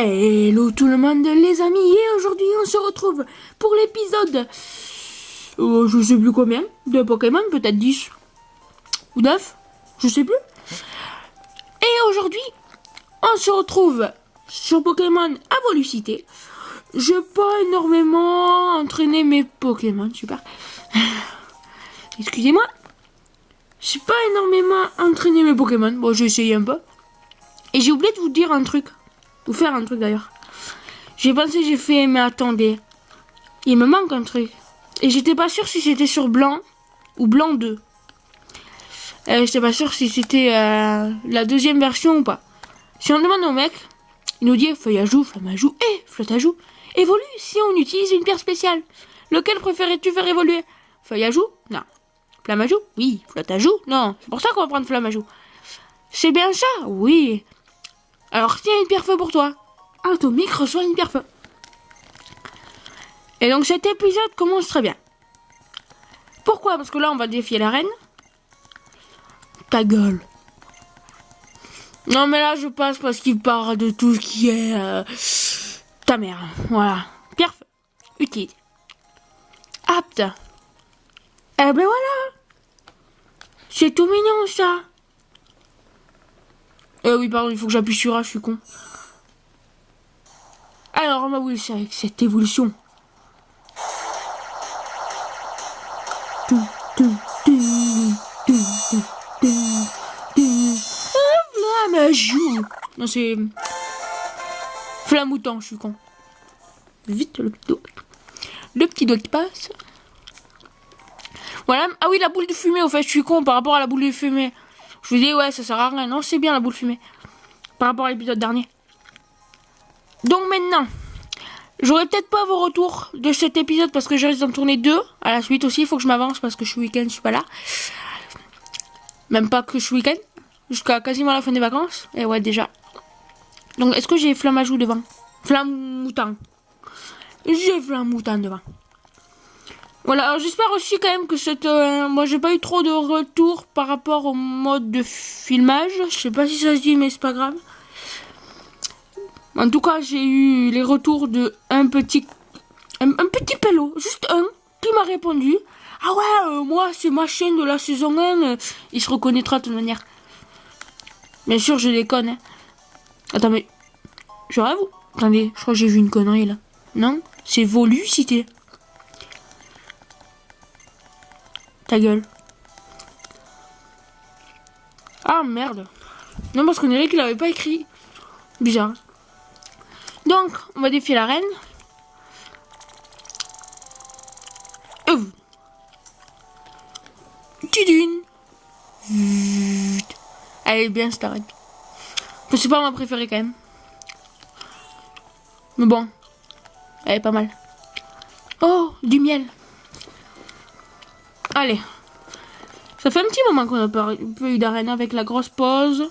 Hello tout le monde les amis, et aujourd'hui on se retrouve pour l'épisode, je sais plus combien, de Pokémon, peut-être 10 ou 9, je sais plus. Et aujourd'hui, on se retrouve sur Pokémon Evolucité. Je pas énormément entraîné mes Pokémon, super. Excusez-moi. J'ai pas énormément entraîné mes Pokémon, bon j'ai essayé un peu. Et j'ai oublié de vous dire un truc. Vous faire un truc d'ailleurs. J'ai pensé, j'ai fait, mais attendez. Il me manque un truc. Et j'étais pas sûr si c'était sur blanc ou blanc 2. J'étais pas sûr si c'était la deuxième version ou pas. Si on demande au mec, il nous dit feuille à joue, flamme à joue et flotte à joue. Évolue si on utilise une pierre spéciale. Lequel préférais-tu faire évoluer? Feuille à joue? Non. Flamme à joue? Oui. Flotte à joue? Non. C'est pour ça qu'on va prendre flamme à joue. C'est bien ça? Oui. Alors tiens une pierre feu pour toi. Atomique reçoit une pierre feu. Et donc cet épisode commence très bien. Pourquoi? Parce que là on va défier la reine. Ta gueule. Non mais là je passe parce qu'il parle de tout ce qui est ta mère. Voilà. Pierre feu. Utile. Apte. Eh ben voilà. C'est tout mignon ça. Oui, pardon, il faut que j'appuie sur A, je suis con. Alors, bah oui, c'est avec cette évolution. Flamme à joue. Non, c'est... Flamoutant, je suis con. Vite, le petit doigt. Le petit doigt qui passe. Voilà. Ah oui, la boule de fumée, au fait, je suis con par rapport à la boule de fumée. Je vous dis, ouais, ça sert à rien. Non, c'est bien la boule fumée. Par rapport à l'épisode dernier. Donc maintenant, j'aurai peut-être pas vos retours de cet épisode parce que je risque d'en tourner 2 à la suite aussi. Il faut que je m'avance parce que je suis week-end, je suis pas là. Même pas que je suis week-end. Jusqu'à quasiment la fin des vacances. Et ouais, déjà. Donc, est-ce que j'ai flamme à joue devant? Flamme moutant. J'ai flamme moutant devant. Voilà, alors j'espère aussi quand même que cette... moi j'ai pas eu trop de retours par rapport au mode de filmage. Je sais pas si ça se dit mais c'est pas grave. En tout cas j'ai eu les retours de un petit pélo, juste un, qui m'a répondu. Ah ouais, moi c'est ma chaîne de la saison 1, il se reconnaîtra de toute manière. Bien sûr je déconne. Hein. Attends mais... Je rêve ou... Attendez, je crois que j'ai vu une connerie là. Non? C'est Volucité. Ta gueule. Ah merde. Non parce qu'on dirait qu'il avait pas écrit. Bizarre. Donc on va défier la reine. Tudune. Elle est bien cette reine. C'est pas ma préférée quand même. Mais bon. Elle est pas mal. Oh, du miel. Allez. Ça fait un petit moment qu'on a pas eu d'arène avec la grosse pause.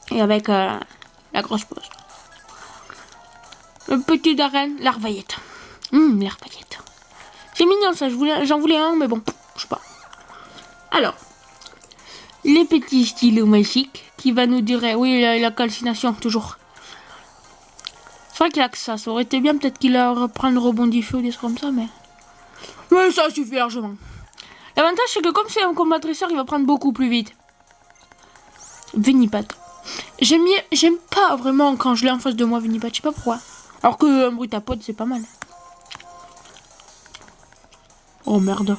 Et avec la grosse pause. Le petit d'arène, l'arvaillette. L'arvaillette. C'est mignon ça, j'en voulais un, mais bon, je sais pas. Alors, les petits stylos magiques qui va nous dire, oui, la calcination, toujours. C'est vrai qu'il a que ça aurait été bien, peut-être qu'il a reprendre le rebondit feu ou des trucs comme ça, mais... Mais ça suffit largement. L'avantage c'est que comme c'est un combat dresseur, il va prendre beaucoup plus vite. Venipat. J'aime pas vraiment quand je l'ai en face de moi, Venipat, je sais pas pourquoi. Alors que un Brutapod c'est pas mal. Oh merde.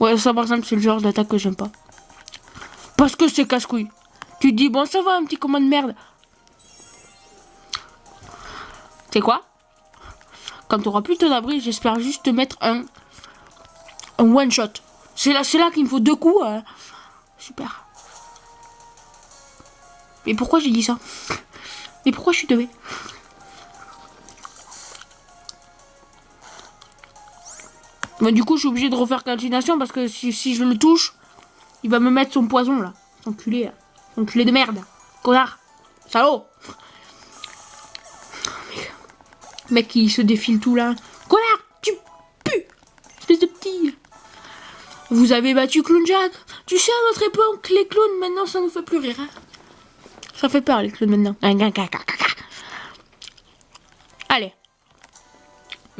Ouais, ça par exemple c'est le genre d'attaque que j'aime pas. Parce que c'est casse-couille. Tu te dis bon ça va un petit combat de merde. C'est quoi? Quand tu auras plus ton abri, j'espère juste te mettre un one shot. C'est là qu'il me faut 2 coups. Super. Mais pourquoi j'ai dit ça? Mais pourquoi je suis tombée? Bah, du coup, je suis obligé de refaire calcination parce que si je le touche, il va me mettre son poison là. Enculé. Enculé de merde. Connard. Salaud. Mec, il se défile tout là. Connard, tu pues. Espèce de petit. Vous avez battu Clown Jack. Tu sais, à notre époque, les clowns, maintenant, ça nous fait plus rire. Hein. Ça fait peur, les clowns, maintenant.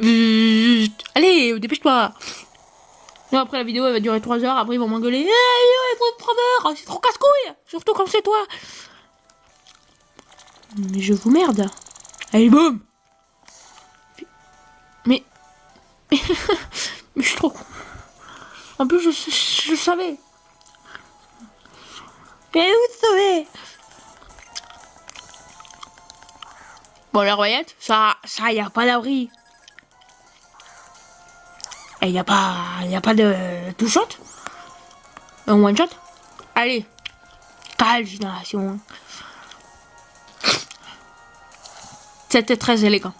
Allez, dépêche-toi. Non, après la vidéo elle va durer 3 heures, après ils vont m'engueuler. Hey, il faut prendre, c'est trop casse-couille. Surtout comme c'est toi. Mais je vous merde. Allez, boum. Mais... mais je suis trop con. En plus, je savais. Mais vous savez. Bon, la royette, ça, y a pas d'abri. Et y a pas de two-shot. Un one-shot. Allez. Quelle génération. C'était très élégant.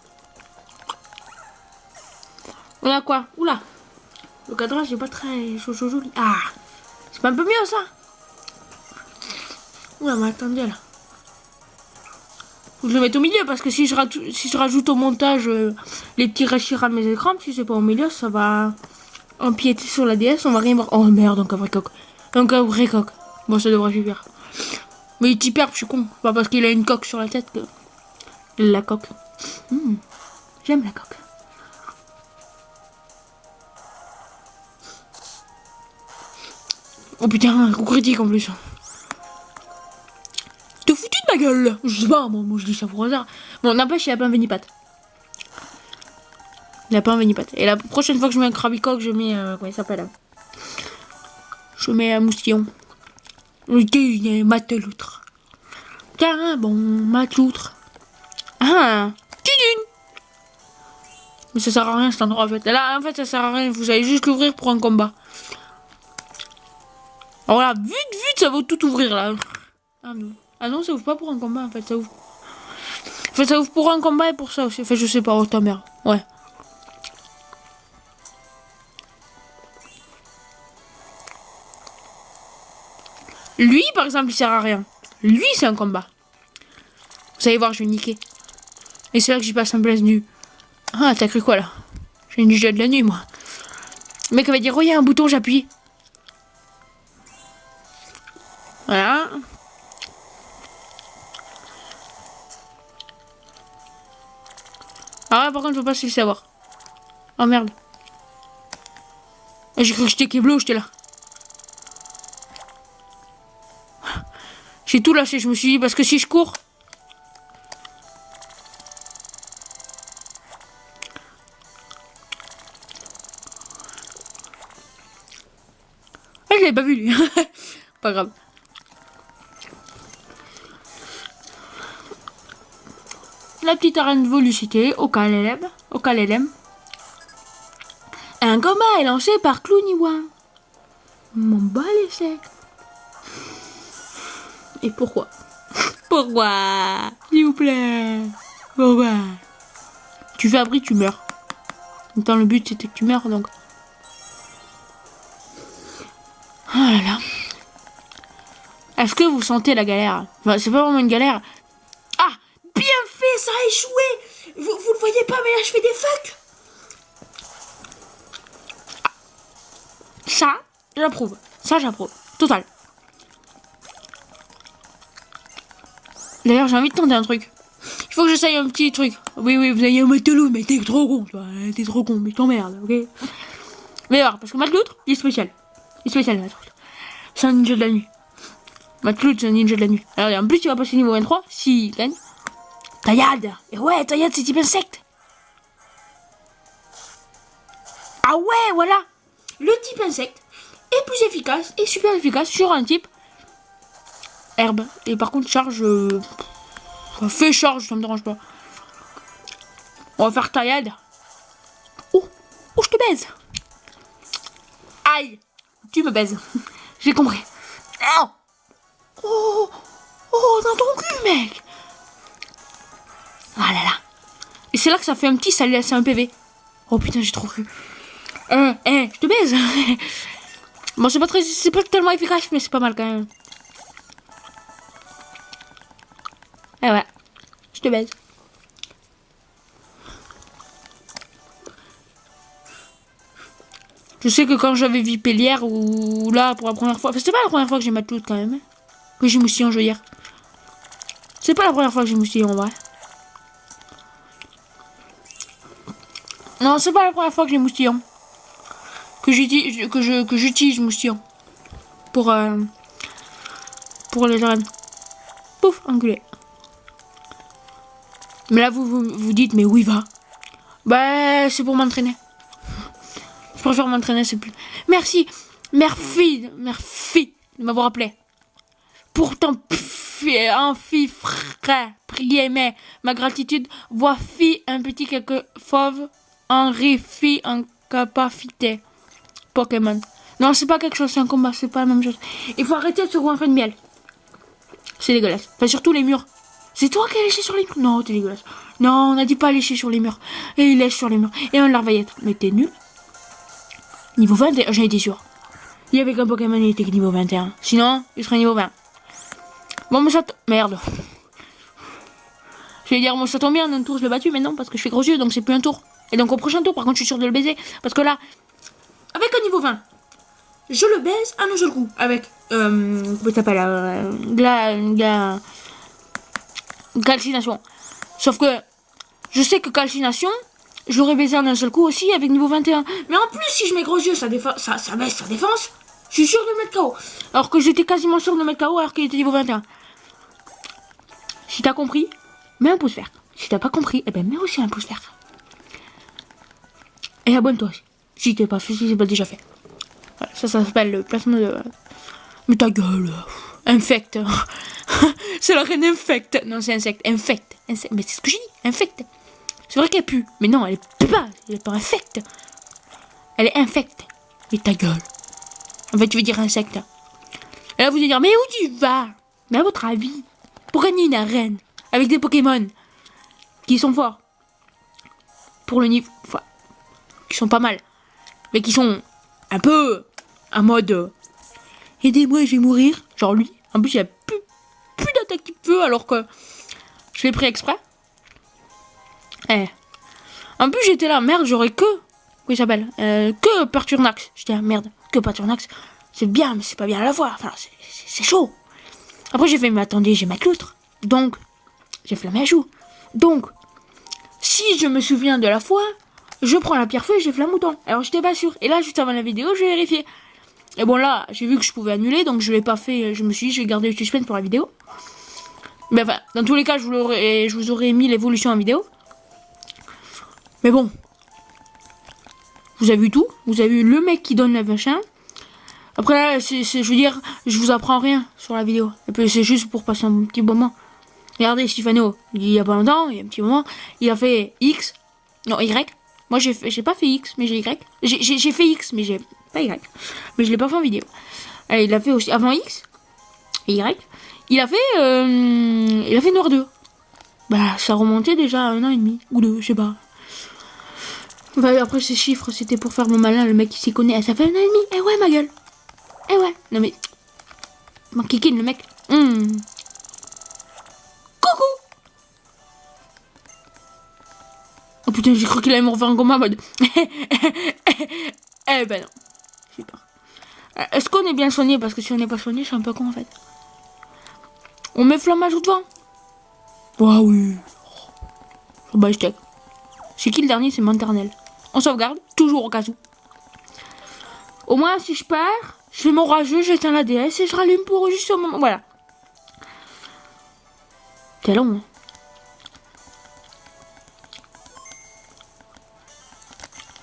On a quoi? Oula. Le cadrage n'est pas très joli. Ah. C'est pas un peu mieux ça? Oula, mais attendez là. Faut que je le mette au milieu parce que si je rajoute au montage les petits rachis à mes écrans, si c'est pas au milieu, ça va empiéter sur la DS, on va rien voir. Oh merde, donc un vrai coq. Donc un vrai coq. Bon, ça devrait suffire. Mais il t'y perd, je suis con. Pas parce qu'il a une coque sur la tête que... La coque. J'aime la coque. Oh putain, un coup critique en plus. T'es foutu de ma gueule? Je sais pas, moi je dis ça pour hasard. Bon, n'empêche, il y a pas un vénipat. Il n'y a pas un vénipat. Et la prochaine fois que je mets un crabicoque, je mets... comment il s'appelle? Je mets un moustillon. Ok, il y a mateloutre. Tiens, bon, mateloutre. Ah, tidune. Mais ça sert à rien cet endroit en fait. Là, en fait, ça sert à rien. Vous allez juste l'ouvrir pour un combat. Alors là, vite, ça va tout ouvrir là. Ah non. Ah non, ça ouvre pas pour un combat en fait. Ça ouvre. En fait, ça ouvre pour un combat et pour ça aussi. Enfin, je sais pas, oh ta mère. Ouais. Lui, par exemple, il sert à rien. Lui, c'est un combat. Vous allez voir, je vais niquer. Et c'est là que j'y passe un blaze nu. Ah, t'as cru quoi là? J'ai une ninja de la nuit, moi. Le mec va dire, oh, il y a un bouton, j'appuie. Voilà. Ah, par contre, je veux pas se le savoir. Oh merde. J'ai cru que j'étais Keblo, j'étais là. J'ai tout lâché, je me suis dit, parce que si je cours... Ah, je l'avais pas vu, lui. Pas grave. La petite arène de Volucité au KLM. Un combat est lancé par Clouniwa. Mon bas les secs. Et pourquoi? Pourquoi? S'il vous plaît. Pourquoi? Tu fais abri, tu meurs. Attends, le but c'était que tu meurs donc. Oh là là. Est-ce que vous sentez la galère? Enfin, c'est pas vraiment une galère. Ah, bien fait, ça a échoué. Vous le voyez pas, mais là je fais des fucks. Ah. Ça, j'approuve. Ça, j'approuve. Total. D'ailleurs, j'ai envie de tenter un truc. Il faut que j'essaye un petit truc. Oui, vous avez un matelot, mais t'es trop con, toi. T'es trop con, mais je t'emmerde, ok? Mais alors, parce que Mateloutre, il est spécial. Il est spécial, Mateloutre. C'est un ninja de la nuit. Mateloutre, c'est un ninja de la nuit. Alors, en plus, il va passer niveau 23, s'il gagne. Taillade. Et ouais, Taillade, c'est type insecte. Ah ouais, voilà. Le type insecte est plus efficace et super efficace sur un type herbe. Et par contre, charge... fait charge, ça me dérange pas. On va faire Taillade. Oh, je te baise. Aïe, tu me baises. J'ai compris. Oh, dans ton cul, mec. Ah là là. Et c'est là que ça fait un petit, ça lui laisse un PV. Oh putain, j'ai trop cru. Je te baise. Bon, c'est pas tellement efficace, mais c'est pas mal quand même. Eh ouais, je te baise. Je sais que quand j'avais vu Pélière, ou là, pour la première fois... Enfin, c'était pas la première fois que j'ai Mateloutre, quand même. Que j'ai moustillon, je veux dire. C'est pas la première fois que j'ai moustillon, en vrai. Non, c'est pas la première fois que j'ai moustillon. Que j'utilise moustillon. Pour les arènes. Pouf, enculé. Mais là, vous dites, mais où il va? Bah, c'est pour m'entraîner. Je préfère m'entraîner, c'est plus... Merci de m'avoir appelé. Pourtant, frère, priez, mais ma gratitude, voici un petit quelque fauve, Henri, fille, en capacité. Pokémon. Non, c'est pas quelque chose, c'est un combat, c'est pas la même chose. Il faut arrêter de se rouer un fin de miel. C'est dégueulasse. Enfin, surtout les murs. C'est toi qui as léché sur les murs? Non, t'es dégueulasse. Non, on a dit pas lécher sur les murs. Et il lèche sur les murs. Et un larvaillette. Mais t'es nul. Niveau 21, j'en étais sûr. Il y avait qu'un Pokémon, il était que niveau 21. Sinon, il serait niveau 20. Bon, mais ça... Merde. Je vais dire, moi, ça tombe bien, un tour, je l'ai battu, mais non, parce que je fais gros yeux, donc c'est plus un tour. Et donc, au prochain tour, par contre, je suis sûr de le baiser. Parce que là, avec un niveau 20, je le baise à un seul coup. Avec, comment ça s'appelle, calcination. Sauf que, je sais que calcination, je l'aurais baisé en un seul coup aussi avec niveau 21. Mais en plus, si je mets gros yeux, ça baisse sa défense. Je suis sûr de le mettre KO. Alors que j'étais quasiment sûr de le mettre KO alors qu'il était niveau 21. Si t'as compris, mets un pouce vert. Si t'as pas compris, eh ben mets aussi un pouce vert. Et abonne-toi aussi. Si t'es pas fait, si c'est pas déjà fait. Voilà, ça s'appelle le placement de... Mais ta gueule. Infect. C'est la reine infect. Non, c'est insecte. Infect. Mais c'est ce que j'ai dit. Infect. C'est vrai qu'elle pue. Mais non, elle est pas infecte. Elle est infecte. Mais ta gueule. En fait, tu veux dire insecte. Et là, vous allez dire, mais où tu vas? Mais à votre avis, pour gagner une arène avec des Pokémon qui sont forts, pour le niveau, enfin, qui sont pas mal, mais qui sont un peu en mode aidez-moi, je vais mourir. Genre lui, en plus, il a plus d'attaque type feu alors que je l'ai pris exprès. En plus, j'étais là, merde, j'aurais que. Comment il s'appelle que Perturnax. J'étais là, merde, que Perturnax. C'est bien, mais c'est pas bien à la fois. Enfin, c'est chaud. Après, j'ai fait, mais attendez, j'ai mettre l'autre. Donc, j'ai flammé à joue. Donc, si je me souviens de la fois, je prends la pierre feu et j'ai flamme mouton. Alors, j'étais pas sûr. Et là, juste avant la vidéo, j'ai vérifié. Et bon, là, j'ai vu que je pouvais annuler, donc je l'ai pas fait. Je me suis dit, je vais garder le suspense pour la vidéo. Mais enfin, dans tous les cas, je vous aurais mis l'évolution en vidéo. Mais bon. Vous avez vu tout. Vous avez vu le mec qui donne le machin. Après là, je veux dire, je vous apprends rien sur la vidéo. Et puis c'est juste pour passer un petit moment. Regardez, Stéphano, il y a pas longtemps, il y a un petit moment, il a fait X. Non, Y. Moi, j'ai pas fait X, mais j'ai Y. J'ai fait X, mais j'ai pas Y. Mais je l'ai pas fait en vidéo. Allez, il a fait aussi avant X et Y. Il a fait Noir 2. Bah, ça remontait déjà à 1 an et demi. Ou 2, je sais pas. Bah, après, ces chiffres, c'était pour faire mon malin, le mec qui s'y connaît. Ça fait 1 an et demi. Eh ouais, ma gueule. Eh ouais. Non mais... Mon kikine, le mec. Coucou. Oh putain, j'ai cru qu'il allait me refaire un combat en mode... Eh ben non. J'ai peur. Est-ce qu'on est bien soigné? Parce que si on n'est pas soigné, je suis un peu con en fait. On met flammage au devant. Ah oui. Bah je check. C'est qui le dernier? C'est maternel. On sauvegarde, toujours au cas où. Au moins si je perds, je fais mon rageux, j'éteins la DS et je rallume pour juste au moment. Voilà. C'est long. Hein.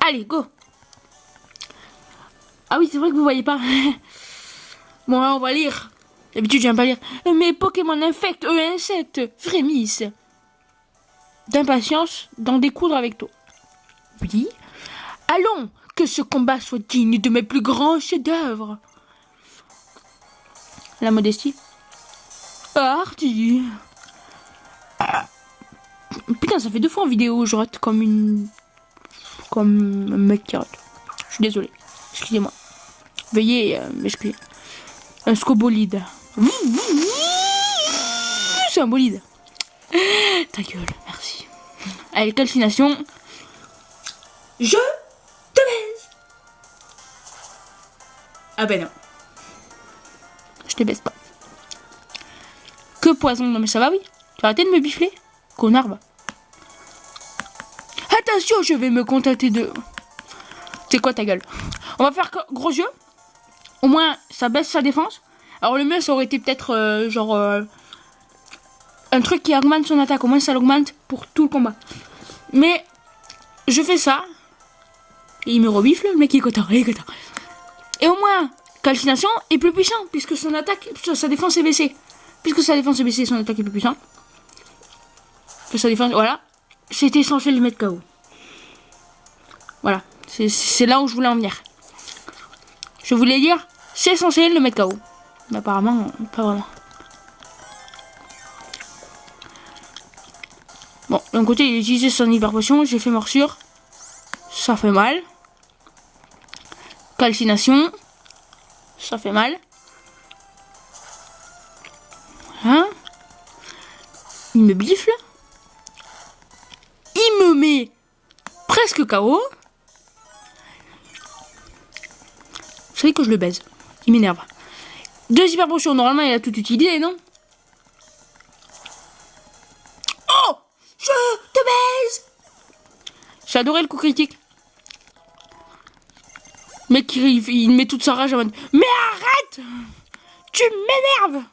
Allez, go. Ah oui, c'est vrai que vous voyez pas. Bon, là, on va lire. D'habitude, j'aime pas lire. Mais Pokémon infectent, insectes, frémissent d'impatience d'en découdre avec toi. Oui. Allons, que ce combat soit digne de mes plus grands chefs-d'œuvre. La modestie. Hardy. Putain, ça fait 2 fois en vidéo, je rate comme un mec qui rate. Je suis désolé. Excusez-moi. Veuillez m'excuser. Un scobolide. C'est un bolide. Ta gueule, merci. Allez, calcination. Je te baise. Ah ben non. Je te baise pas. Que poison. Non mais ça va, oui. Tu as arrêté de me bifler, connard, va. Ah, Calcination, je vais me contenter de... C'est quoi ta gueule? On va faire gros yeux. Au moins, ça baisse sa défense. Alors le mieux, ça aurait été peut-être un truc qui augmente son attaque. Au moins, ça l'augmente pour tout le combat. Mais je fais ça. Et il me rebifle, le mec il est content. Et au moins, Calcination est plus puissant. Puisque son attaque, sa défense est baissée. Puisque sa défense est baissée, son attaque est plus puissante. Sa défense, voilà. C'était censé le mettre KO. Voilà. C'est là où je voulais en venir. Je voulais dire, c'est censé le mettre KO. Mais apparemment, pas vraiment. Bon, d'un côté, il a utilisé son hyper potion. J'ai fait morsure. Ça fait mal. Calcination. Ça fait mal. Voilà. Il me bifle. Il me met presque KO. Vous savez que je le baise. Il m'énerve. 2 hyper potions. Normalement, il a tout utilisé, non? Oh! Je te baise! J'ai adoré le coup critique. Mec, il met toute sa rage en mode... Mais arrête! Tu m'énerves!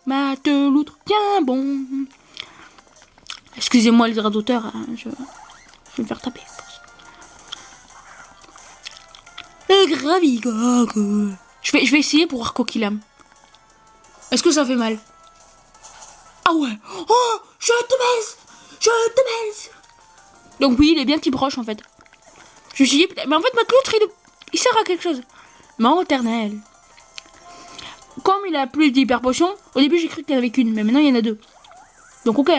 Mateloutre, tiens bon. Excusez-moi les droits d'auteur, hein, je vais me faire taper. Le gravigogue. Je vais essayer pour voir quoi qu'il aime. Est-ce que ça fait mal? Ah ouais. Oh, je te baise. Je te baise. Donc oui, il est bien petit broche en fait. Je me suis dit, mais en fait, Mateloutre, il sert à quelque chose. Maternelle. Comme il a plus d'hyper potions, au début j'ai cru qu'il n'y en avait qu'une, mais maintenant il y en a 2. Donc ok.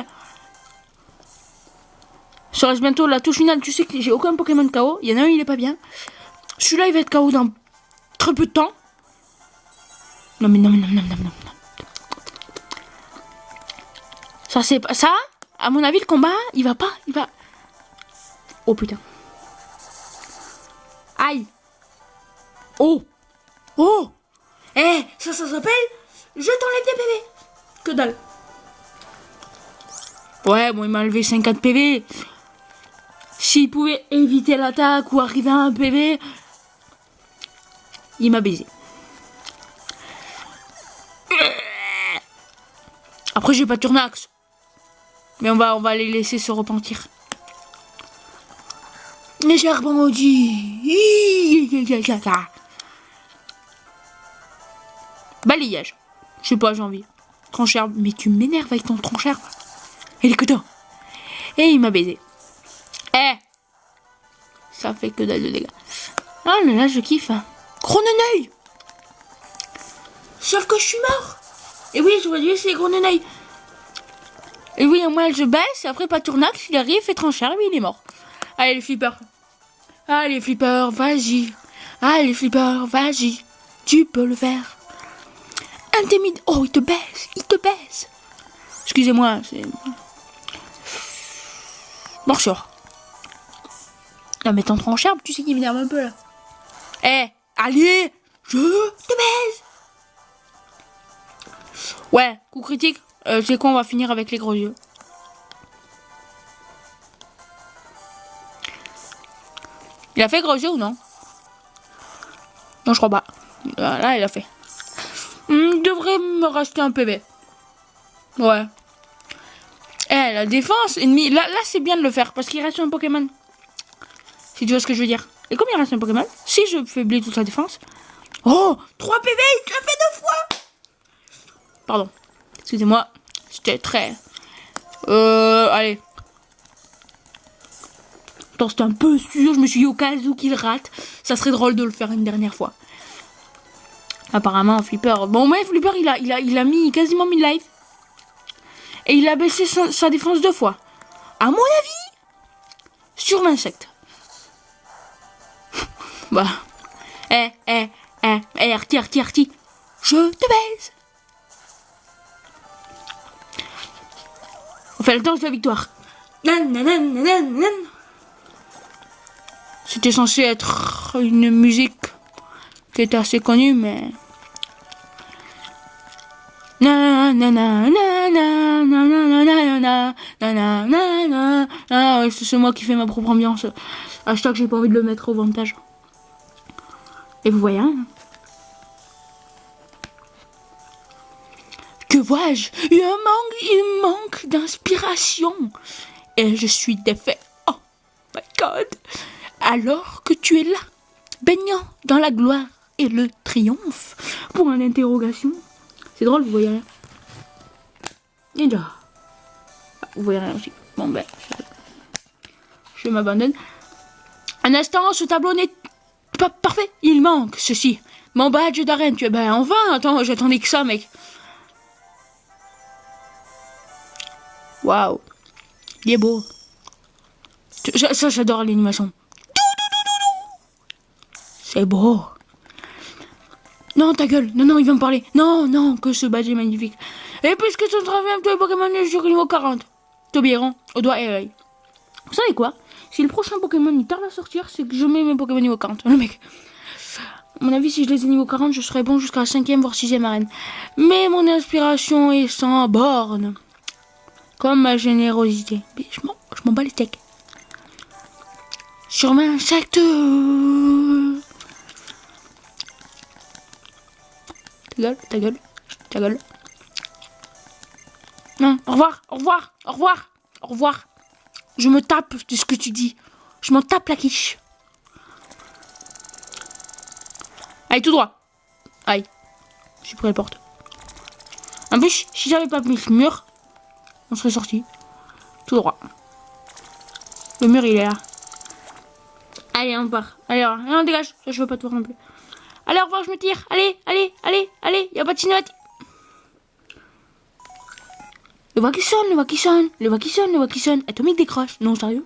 Ça reste bientôt la touche finale. Tu sais que j'ai aucun Pokémon KO. Il y en a un, il est pas bien. Celui-là, il va être KO dans très peu de temps. Non. Ça, c'est pas ça. À mon avis, le combat, il va. Oh putain. Aïe. Oh. Ça s'appelle. Je t'enlève des PV. Que dalle. Ouais, bon, il m'a enlevé 50 PV. S'il pouvait éviter l'attaque ou arriver à un PV, il m'a baisé. Après, j'ai pas de Turnax. Mais on va les laisser se repentir. Les gerbes maudits. Balayage. Je sais pas, j'ai envie. Tranche-herbe. Mais tu m'énerves avec ton tranche-herbe. Et les cotons. Et il m'a baisé. Ça fait que dalle de dégâts. Ah là, je kiffe. Gros neneuil. Sauf que je suis mort. Et oui, j'aurais dû essayer gros neneuil. Et oui, moi je baisse. Et après, Paturnax, il arrive, fait trancher, mais il est mort. Allez, les flippers. Allez, flippers, vas-y. Allez, flippers, vas-y. Tu peux le faire. Intimide. Oh, il te baisse. Excusez-moi, c'est... Morsure. Non mais ton tranchère, tu sais qu'il m'énerve un peu là. Allez, je te baise. Ouais, coup critique. C'est quoi, on va finir avec les gros yeux. Il a fait gros yeux ou non? Non, je crois pas. Là, il a fait. Il devrait me racheter un PV. Ouais. La défense ennemie. Là c'est bien de le faire parce qu'il reste un Pokémon. Si tu vois ce que je veux dire. Et comme il reste un Pokémon, si je faiblis toute sa défense. Oh, 3 PV, je l'ai fait 2 fois. Pardon. Excusez-moi. C'était très... allez. Attends, c'était un peu sûr. Je me suis dit au cas où qu'il rate. Ça serait drôle de le faire une dernière fois. Apparemment, Flipper... Bon, mais Flipper, il a mis quasiment 1000 lives. Et il a baissé sa défense 2 fois. À mon avis, sur l'insecte. Bah. Arti. Je te baise. On fait le danse de la victoire. C'était censé être une musique qui était assez connue, mais... Ouais, c'est moi qui fais ma propre ambiance. Hashtag, j'ai pas envie de le mettre au montage. Et vous voyez, hein? Que vois-je? Il manque d'inspiration. Et je suis défait. Oh my God. Alors que tu es là, baignant dans la gloire et le triomphe. Pour une interrogation. C'est drôle, vous voyez rien. Ninja. Vous voyez rien aussi. Bon ben, je m'abandonne. Un instant, ce tableau n'est pas parfait. Il manque ceci. Mon badge d'arène. Ben enfin, attends, j'attendais que ça, mec. Waouh. Il est beau. Ça, j'adore l'animation. C'est beau. Non, ta gueule. Non, il va me parler. Non, que ce badge est magnifique. Et puisque tu travailles tous les Pokémon jusqu'au niveau 40. Tobierron, au doigt et à l'œil. Vous savez quoi? Si le prochain Pokémon il tarde à sortir, c'est que je mets mes Pokémon niveau 40. Le mec. À mon avis, si je les ai niveau 40, je serais bon jusqu'à la 5e voire 6e arène. Mais mon inspiration est sans borne. Comme ma générosité. Mais je m'en bats les steaks. Sur ma insecte. Ta gueule. Non, au revoir. Je me tape de ce que tu dis. Je m'en tape la quiche. Allez, tout droit. Aïe. J'ai pris la porte. En plus, si j'avais pas mis le mur, on serait sorti. Tout droit. Le mur, il est là. Allez, on part. Allez, on dégage. Ça, je veux pas te voir non plus. Allez, au revoir, je me tire. Allez. Y a pas de cinématique. Le voix qui sonne. Atomique décroche. Non, sérieux.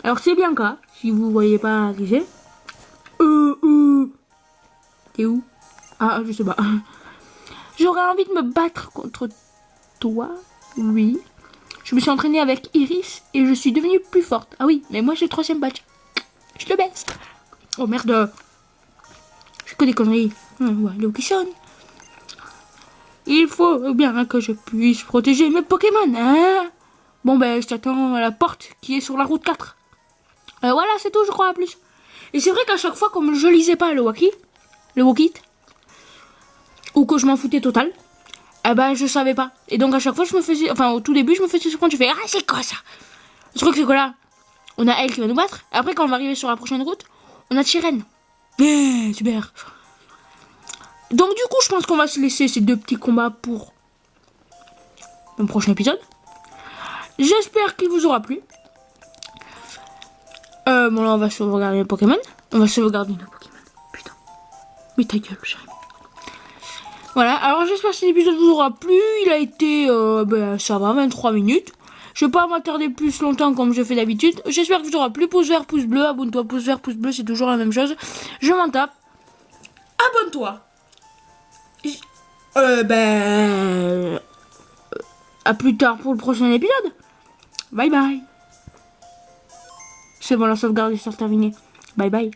Alors, c'est Bianca. Si vous voyez pas qui c'est. T'es où? Ah, je sais pas. J'aurais envie de me battre contre toi. Oui. Je me suis entraînée avec Iris et je suis devenue plus forte. Ah oui, mais moi j'ai le 3e badge. Je le baisse. Oh merde. C'est que des conneries. Ouais, le qui sonne. Il faut bien que je puisse protéger mes Pokémon, hein. Bon ben, je t'attends à la porte qui est sur la route 4. Voilà, c'est tout, je crois, à plus. Et c'est vrai qu'à chaque fois, comme je lisais pas le Walkie, ou que je m'en foutais total, je savais pas. Et donc à chaque fois, je me faisais, enfin au tout début, je me faisais surprendre, je fais, ah c'est quoi ça? Je crois que c'est quoi là? On a elle qui va nous battre. Et après, quand on va arriver sur la prochaine route, on a Tyrène. Super. Donc du coup, je pense qu'on va se laisser ces 2 petits combats pour le prochain épisode. J'espère qu'il vous aura plu. Bon là, on va sauvegarder les Pokémon. On va sauvegarder nos Pokémon. Putain. Mais ta gueule, chérie. Voilà, alors j'espère que cet épisode vous aura plu. Il a été, ça va, 23 minutes. Je vais pas m'attarder plus longtemps comme je fais d'habitude. J'espère que vous aura plu. Pouce vert, pouce bleu, abonne-toi, pouce vert, pouce bleu, c'est toujours la même chose. Je m'en tape. Abonne-toi. À plus tard pour le prochain épisode. Bye bye. C'est bon, la sauvegarde est terminée. Bye bye.